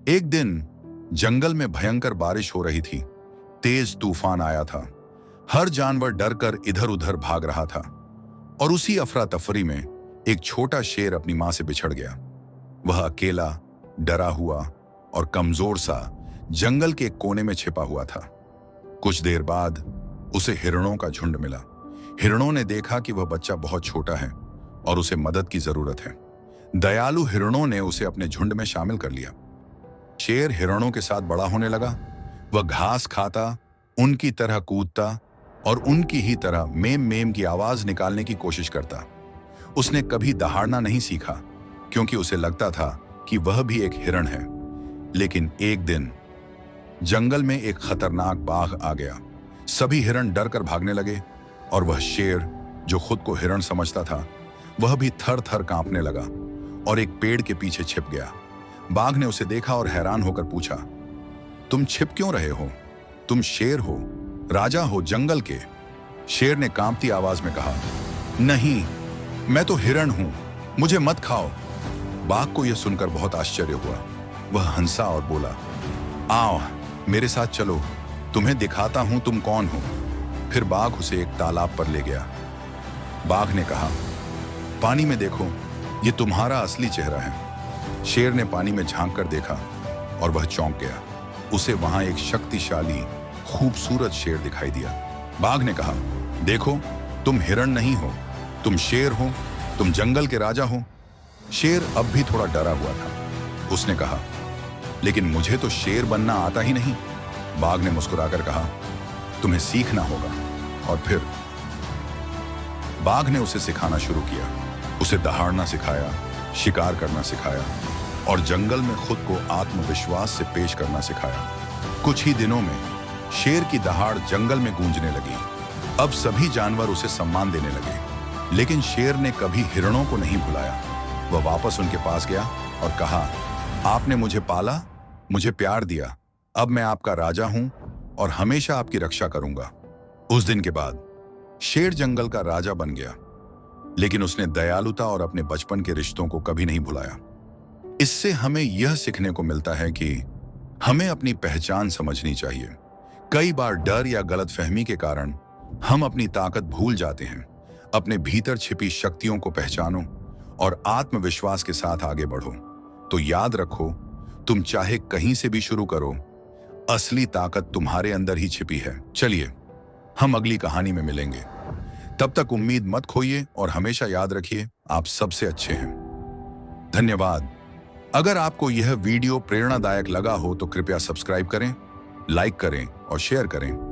एक दिन जंगल में भयंकर बारिश हो रही थी। तेज तूफान आया था। हर जानवर डर कर इधर उधर भाग रहा था और उसी अफरा तफरी में एक छोटा शेर अपनी मां से बिछड़ गया। वह अकेला, डरा हुआ और कमजोर सा जंगल के एक कोने में छिपा हुआ था। कुछ देर बाद उसे हिरणों का झुंड मिला। हिरणों ने देखा कि वह बच्चा बहुत छोटा है और उसे मदद की जरूरत है। दयालु हिरणों ने उसे अपने झुंड में शामिल कर लिया। शेर हिरणों के साथ बड़ा होने लगा। वह घास खाता, उनकी तरह कूदता और उनकी ही तरह मेम मेम की आवाज निकालने की कोशिश करता। उसने कभी दहाड़ना नहीं सीखा क्योंकि उसे लगता था कि वह भी एक हिरण है। लेकिन एक दिन जंगल में एक खतरनाक बाघ आ गया। सभी हिरण डर कर भागने लगे और वह शेर, जो खुद को हिरण समझता था, वह भी थर थर कांपने लगा और एक पेड़ के पीछे छिप गया। बाघ ने उसे देखा और हैरान होकर पूछा, तुम छिप क्यों रहे हो? तुम शेर हो, राजा हो जंगल के। शेर ने कांपती आवाज में कहा, नहीं, मैं तो हिरण हूं, मुझे मत खाओ। बाघ को यह सुनकर बहुत आश्चर्य हुआ। वह हंसा और बोला, आओ मेरे साथ चलो, तुम्हें दिखाता हूं तुम कौन हो। फिर बाघ उसे एक तालाब पर ले गया। बाघ ने कहा, पानी में देखो, ये तुम्हारा असली चेहरा है। शेर ने पानी में झांक कर देखा और वह चौंक गया। उसे वहां एक शक्तिशाली, खूबसूरत शेर दिखाई दिया। बाघ ने कहा, देखो, तुम हिरण नहीं हो, तुम शेर हो, तुम जंगल के राजा हो। शेर अब भी थोड़ा डरा हुआ था। उसने कहा, लेकिन मुझे तो शेर बनना आता ही नहीं। बाघ ने मुस्कुराकर कहा, तुम्हें सीखना होगा। और फिर बाघ ने उसे सिखाना शुरू किया। उसे दहाड़ना सिखाया, शिकार करना सिखाया और जंगल में खुद को आत्मविश्वास से पेश करना सिखाया। कुछ ही दिनों में शेर की दहाड़ जंगल में गूंजने लगी। अब सभी जानवर उसे सम्मान देने लगे। लेकिन शेर ने कभी हिरणों को नहीं भुलाया। वह वापस उनके पास गया और कहा, आपने मुझे पाला, मुझे प्यार दिया, अब मैं आपका राजा हूं और हमेशा आपकी रक्षा करूंगा। उस दिन के बाद शेर जंगल का राजा बन गया, लेकिन उसने दयालुता और अपने बचपन के रिश्तों को कभी नहीं भुलाया। इससे हमें यह सीखने को मिलता है कि हमें अपनी पहचान समझनी चाहिए। कई बार डर या गलतफहमी के कारण हम अपनी ताकत भूल जाते हैं। अपने भीतर छिपी शक्तियों को पहचानो और आत्मविश्वास के साथ आगे बढ़ो। तो याद रखो, तुम चाहे कहीं से भी शुरू करो, असली ताकत तुम्हारे अंदर ही छिपी है। चलिए, हम अगली कहानी में मिलेंगे। तब तक उम्मीद मत खोइए और हमेशा याद रखिए, आप सबसे अच्छे हैं। धन्यवाद। अगर आपको यह वीडियो प्रेरणादायक लगा हो तो कृपया सब्सक्राइब करें, लाइक करें और शेयर करें।